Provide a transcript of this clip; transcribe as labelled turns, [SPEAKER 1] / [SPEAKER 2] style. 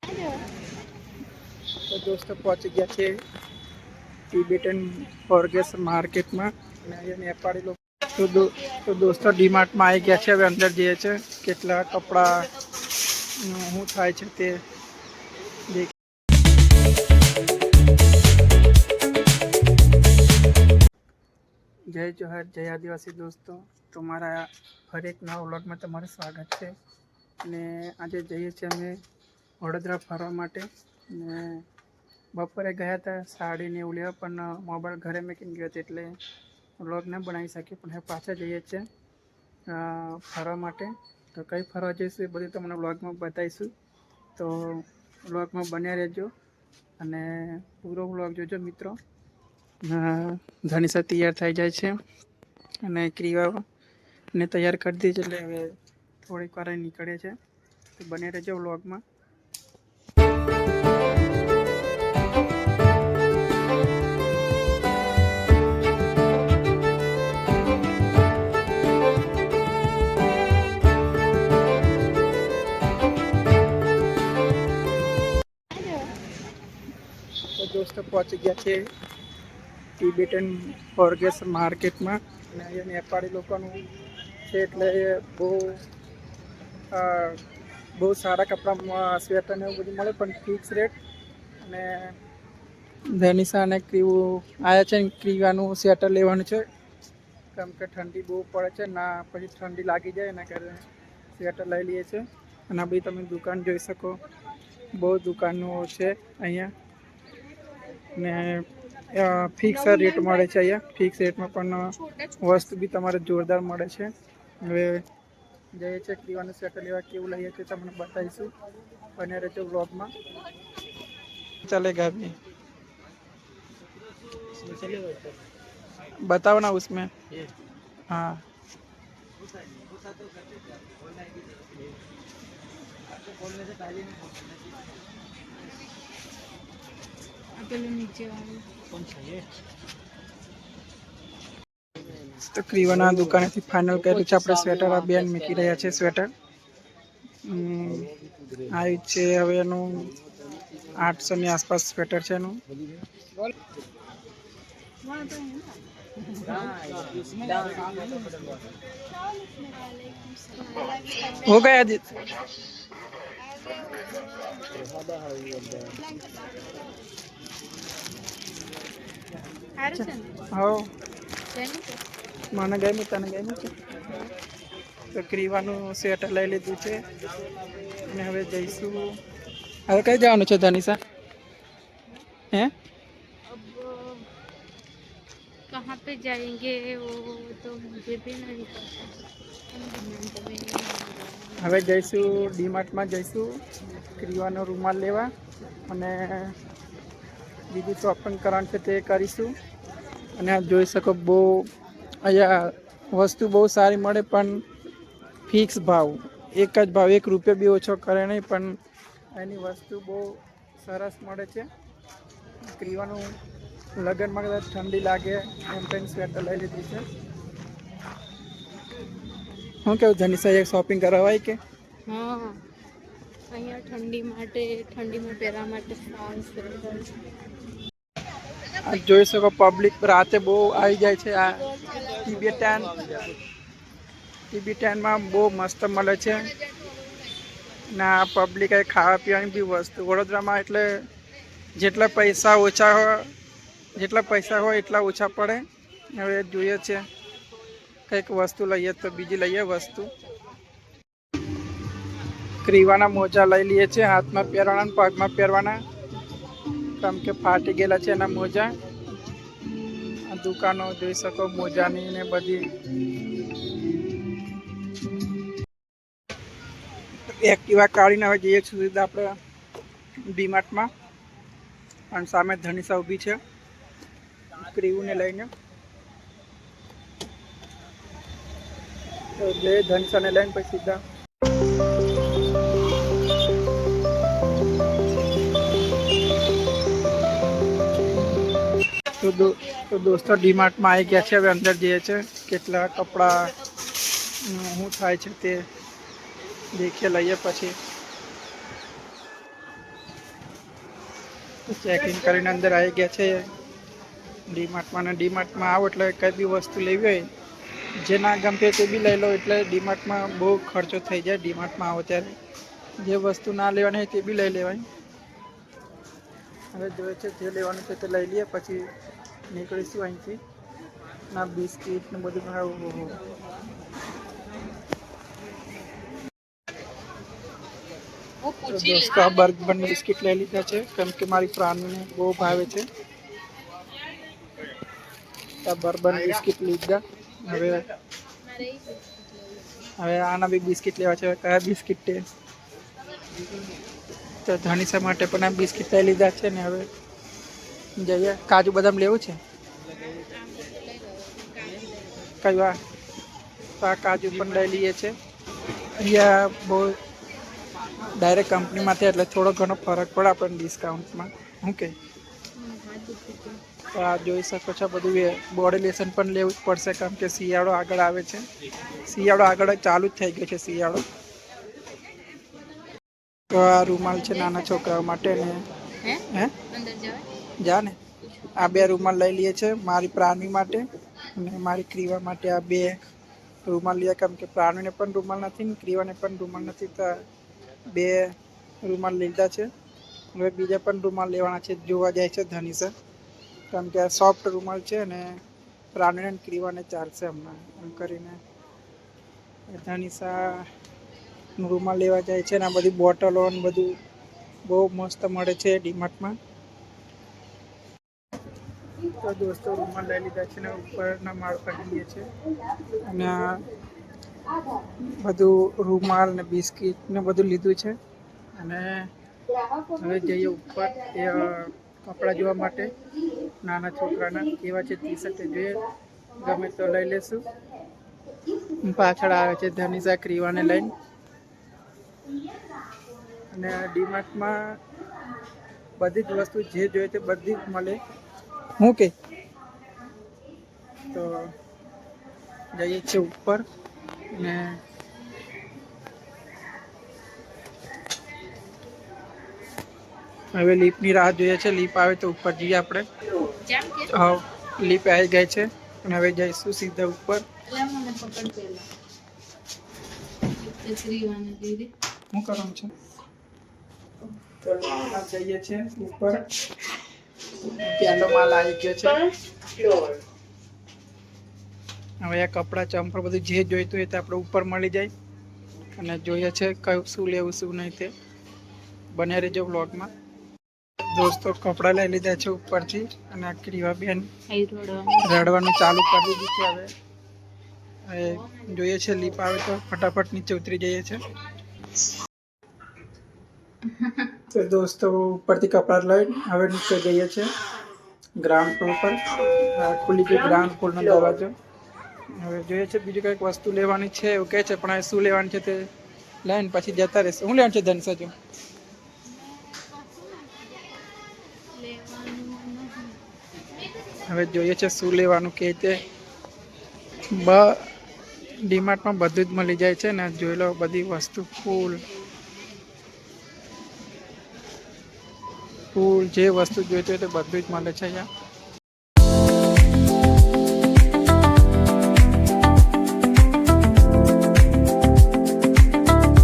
[SPEAKER 1] તો દોસ્તો પહોંચી ગયા છે ટિબેટન ફોરગેસ માર્કેટમાં અને અહીંયા નેપાળી લોકો તો દોસ્તો ડીમાર્ટમાં આવી ગયા છે. હવે અંદર જઈએ છે કેટલા કપડાં શું થાય છે તે દેખ. જય જોહાર, જય આદિવાસી દોસ્તો. તમારા ફરી એક નવા વ્લોગમાં તમારું સ્વાગત છે. અને આજે જઈએ છીએ અમે વડોદરા ફરવા માટે. ને બપોરે ગયા હતા સાડીને એવું લેવા, પણ મોબાઈલ ઘરે મૂકીને ગયો હતો એટલે વ્લોગ ન બનાવી શકીએ. પણ હવે પાછા જઈએ છીએ ફરવા માટે. તો કઈ ફરવા જઈશું એ બધું તમને વ્લોગમાં બતાવીશું. તો વ્લોગમાં બન્યા રહેજો અને પૂરો વ્લોગ જોજો મિત્રો. ધણીસા તૈયાર થઈ જાય છે અને ક્રિયાને તૈયાર કરી દીધી, એટલે હવે થોડીક વાર નીકળે છે. તો બને રહેજો વ્લોગમાં. તો દોસ્તો પહોંચી ગયા છે ટિબેટન ફોરગેસ માર્કેટમાં. અને અહીંયા નેપાળી લોકોનું છે એટલે બહુ સારા કપડાં, સ્વેટર ને એવું બધું મળે, પણ ફિક્સ રેટ. અને ધનિશા અને ક્રીવું આવ્યા છે. ક્રીવાનું સ્વેટર લેવાનું છે, કેમ કે ઠંડી બહુ પડે છે ના, પછી ઠંડી લાગી જાય એના કારણે સ્વેટર લઈ લઈએ છીએ. અને આ બધી તમે દુકાન જોઈ શકો, બહુ દુકાનો છે અહીંયા. ને ફિક્સ રેટ મળે છે અહીંયા. ફિક્સ રેટમાં પણ વસ્તુ બી તમારે જોરદાર મળે છે. હવે જઈએ છીએ ક્રીવાનું સ્વેટર લેવા, કેવું લઈએ છીએ તમને બતાવીશું. બને રહેજો વ્લોગમાં. चलेगा अभी, बताओ ना उसमें. हाँ તો ક્રીવાના દુકાનેથી ફાઇનલ કર્યું છે આપણે સ્વેટર. આ બેન મૂકી રહ્યા છે સ્વેટર. આવી છે હવે એનું 800 ની આસપાસ સ્વેટર છે એનું. हो गया जी. હા મને ગમ્યું, તને ગમ્યું છે. તો ક્રીવાનું સ્વેટર લઈ લીધું છે અને હવે જઈશું. હવે કઈ જવાનું છે ધનિશા? હે
[SPEAKER 2] कहाँ पे जाएंगे वो तो मुझे भी नहीं पता.
[SPEAKER 1] હવે જઈશું ડીમાર્ટમાં, જઈશું ક્રીવાનો રૂમાલ લેવા અને બીજું શોપિંગ કરવાનું છે તે કરીશું. અને આપ જોઈ શકો બહુ અહીંયા વસ્તુ બહુ સારી મળે, પણ ફિક્સ ભાવ, એક જ ભાવ, 1 રૂપિયો બી ઓછો કરે નહીં. પણ એની વસ્તુ બહુ સરસ મળે છે. ક્રીવાનું લગ્નમાં કદાચ ઠંડી લાગે એમ કંઈ સ્વેટર લઈ લીધી છે. હું કેવું ધનિશા, એક શોપિંગ કરાવાય કે?
[SPEAKER 2] હા, અહીંયા ઠંડીમાં પહેરવા માટે
[SPEAKER 1] આ જોઈ શકો પબ્લિક રાતે બહુ આવી જાય છે. આ ટિબેટનમાં બહુ મસ્ત મળે છે. ના પબ્લિક એ ખાવા પીવાની બી વસ્તુ વડોદરામાં, એટલે જેટલા પૈસા હોય એટલા ઓછા પડે. હવે જોઈએ છે કંઈક વસ્તુ લઈએ તો બીજી લઈએ વસ્તુ. ક્રીવાના મોજા લઈ લઈએ છીએ, હાથમાં પહેરવાના, પગમાં પહેરવાના, કેમ કે ફાટી ગયેલા છે એના મોજા. આ દુકાનો જોઈ શકો મોજાની ને બધી. એક્ટિવા કાઢીને હવે જઈએ સીધા આપણે ડીમાર્ટમાં. અને સામે ધનિશા ઊભી છે ક્રીવુને લઈને. તો બે ધનિશાને લઈને પછી સીધા તો દોસ્તો ડીમાર્ટમાં આવી ગયા છે. હવે અંદર જઈએ છે કેટલા કપડાં શું થાય છે તે દેખીએ, લઈએ પછી. તો ચેકિંગ કરીને અંદર આવી ગયા છે ડીમાર્ટમાં. અને ડીમાર્ટમાં આવો એટલે કંઈ બી વસ્તુ લેવી હોય જે ના ગમતી તે બી લઈ લો. એટલે ડીમાર્ટમાં બહુ ખર્ચો થઈ જાય. ડીમાર્ટમાં આવો ત્યારે જે વસ્તુ ના લેવાની હોય તે બી લઈ લેવાય. હવે જોઈએ છે જે લેવાનું છે તે લઈ લઈએ, પછી નીકળીશું અહીંથી. ના બિસ્કિટ ને બધું ખાવું. તો દોસ્તો આ બર્ગર બિસ્કિટ લઈ લીધા છે, કેમ કે મારી પ્રાણીને બહુ ભાવે છે. આ બર્બન બિસ્કિટ લીધા. હવે આના બી બિસ્કિટ લેવા છે. કયા બિસ્કિટ છે તો ધનિષા માટે પણ આ બિસ્કિટ લઈ લીધા છે ને. હવે જઈએ. કાજુ બદામ લેવું છે કઈ વાર તો આ કાજુ પણ લઈ લઈએ છે. અહીંયા બહુ ડાયરેક્ટ કંપનીમાંથી એટલે થોડો ઘણો ફરક પડે આપણને ડિસ્કાઉન્ટમાં. શું કે તો આ જોઈ શકો છો બધું બોડી લેશન પણ લેવું જ પડશે, કારણ કે શિયાળો આગળ આવે છે. શિયાળો આગળ ચાલુ જ થઈ ગયો છે શિયાળો. તો આ રૂમાલ છે નાના છોકરાઓ માટે ને હે જા ને. આ 2 રૂમાલ લઈ લઈએ છે મારી પ્રાણી માટે અને મારી ક્રીવા માટે. આ 2 રૂમાલ લઈએ, કેમ કે પ્રાણીને પણ રૂમાલ નથી ને ક્રીવાને પણ રૂમાલ નથી. તો 2 રૂમાલ લીધા છે. હવે બીજા પણ રૂમાલ લેવાના છે. જોવા જાય છે ધનિષા, કારણ કે આ સોફ્ટ રૂમાલ છે અને પ્રાણીને ક્રીવાને ચાલશે હમણાં એમ કરીને ધનિષા રૂમાલ લેવા જાય છે. ને આ બધી બોટલો ને બધું બહુ મસ્ત મળે છે ડીમાર્ટમાં. તો દોસ્તો રૂમાલ લઈ લીધા છે ને ઉપરના માળ પર જઈએ છે. અને આ બધું રૂમાલ ને બિસ્કિટ ને બધું લીધું છે. અને હવે જઈએ ઉપર એ કપડાં જોવા માટે. નાના છોકરાના કેવા છે ટી શર્ટ જોઈએ, ગમે તો લઈ લેશું. પાછળ આવે છે ધનિષા ક્રીવાને લઈને. અને ડીમાર્ટમાં બધી જ વસ્તુ જે જોઈએ તે બધી જ મળે. શું કે તો જઈએ છીએ ઉપર. ને હવે લીફની રાહ જોઈએ છે. લીફ આવે તો ઉપર જઈએ આપણે. હા, લીફ આવી ગઈ છે અને હવે જઈશું સીધા ઉપર. શું કરવાનું છે? તો જઈએ છીએ ઉપર. પહેલો માલ આવી ગયો છે. હવે આ કપડાં ચંપલ બધું જે જોઈતું હોય તે આપણે ઉપર મળી જાય. અને જોઈએ છે કયું શું લેવું શું નહીં તે. બને રહેજો વ્લોગમાં. દોસ્તો કપડાં લઈ લીધા છે ઉપરથી. અને આ ક્રીવા બેન રડવાનું ચાલુ કરી દીધું છે. હવે જોઈએ છે લીપ આવે તો ફટાફટ નીચે ઉતરી જઈએ છે. તો દોસ્તો ઉપરથી કપડાં લઈને હવે નીચે જઈએ છે ગ્રાઉન્ડ ફ્લોર પર. ખુલી ગયો ગ્રાઉન્ડ ફ્લોરનો દરવાજો. હવે જોઈએ છે બીજું કંઈક વસ્તુ લેવાની છે એવું કહે છે, પણ શું લેવાની છે તે લઈને પછી જતા રહેશે. શું લેવાનું છે ધનસા? જો હવે જોઈએ છે શું લેવાનું કે તે. ડીમાર્ટમાં બધું જ મળી જાય છે ને. જોઈ લો બધી વસ્તુ ફૂલ જે વસ્તુ જોઈતી હોય તે બધું જ મળે છે અહીંયા.